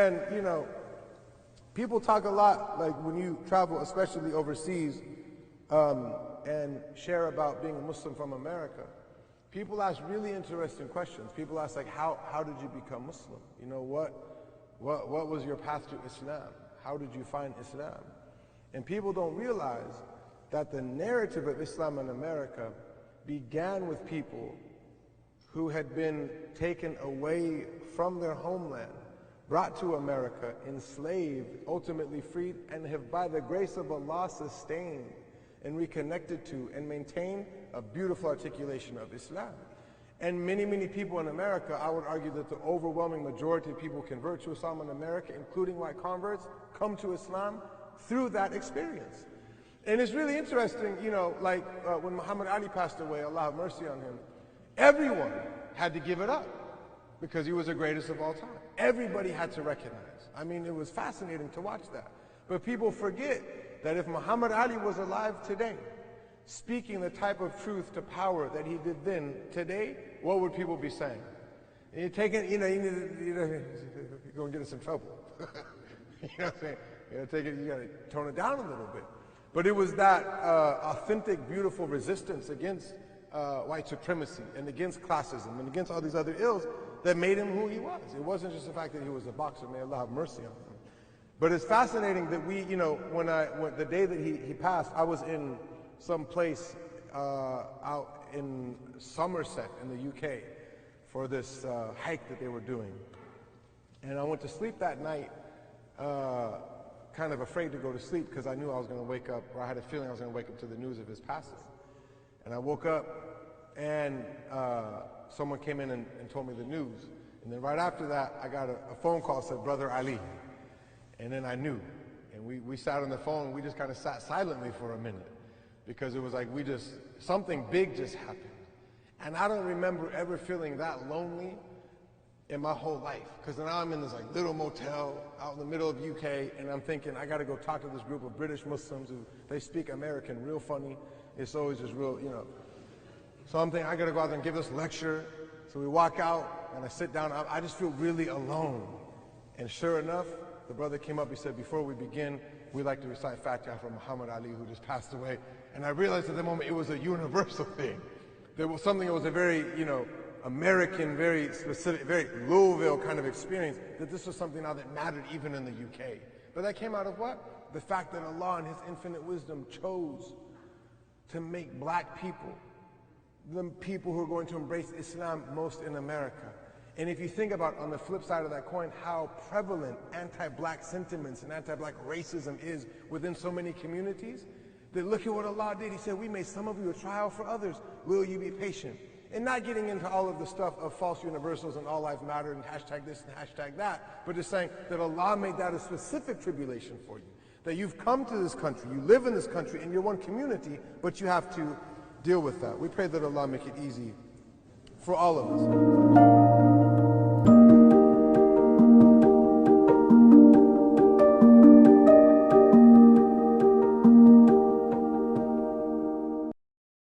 And, you know, people talk a lot, like when you travel, especially overseas, and share about being a Muslim from America. People ask really interesting questions. People ask, like, how did you become Muslim? You know, what was your path to Islam? How did you find Islam? And people don't realize that the narrative of Islam in America began with people who had been taken away from their homeland, brought to America, enslaved, ultimately freed, and have, by the grace of Allah, sustained and reconnected to and maintained a beautiful articulation of Islam. And many, many people in America, I would argue that the overwhelming majority of people convert to Islam in America, including white converts, come to Islam through that experience. And it's really interesting, you know, like when Muhammad Ali passed away, Allah have mercy on him, everyone had to give it up because he was the greatest of all time. Everybody had to recognize. I mean, it was fascinating to watch that. But people forget that if Muhammad Ali was alive today, speaking the type of truth to power that he did then, today, what would people be saying? And you're taking, you know, you're going to get us in trouble. You know what I'm saying? You got to tone it down a little bit. But it was that authentic, beautiful resistance against white supremacy and against classism and against all these other ills that made him who he was. It wasn't just the fact that he was a boxer. May Allah have mercy on him. But it's fascinating that we, you know, when the day that he passed, I was in some place out in Somerset in the UK for this hike that they were doing. And I went to sleep that night kind of afraid to go to sleep because I knew I was going to wake up, or I had a feeling I was going to wake up to the news of his passing. And I woke up and someone came in and told me the news. And then right after that, I got a phone call that said, Brother Ali. And then I knew. And we sat on the phone and we just kind of sat silently for a minute because it was like something big just happened. And I don't remember ever feeling that lonely in my whole life. Because now I'm in this like little motel out in the middle of UK and I'm thinking I got to go talk to this group of British Muslims who they speak American real funny. It's always just real, you know. So I'm thinking I got to go out there and give this lecture. So we walk out and I sit down. I just feel really alone. And sure enough, the brother came up, he said, before we begin, we'd like to recite Fatiha for Muhammad Ali, who just passed away. And I realized at the moment it was a universal thing. There was something that was a very, you know, American, very specific, very Louisville kind of experience, that this was something now that mattered even in the UK. But that came out of what? The fact that Allah in His infinite wisdom chose to make black people the people who are going to embrace Islam most in America. And if you think about, on the flip side of that coin, how prevalent anti-black sentiments and anti-black racism is within so many communities, that look at what Allah did. He said, we made some of you a trial for others. Will you be patient? And not getting into all of the stuff of false universals and all lives matter and hashtag this and hashtag that, but just saying that Allah made that a specific tribulation for you. That you've come to this country, you live in this country, and you're one community, but you have to deal with that. We pray that Allah make it easy for all of us.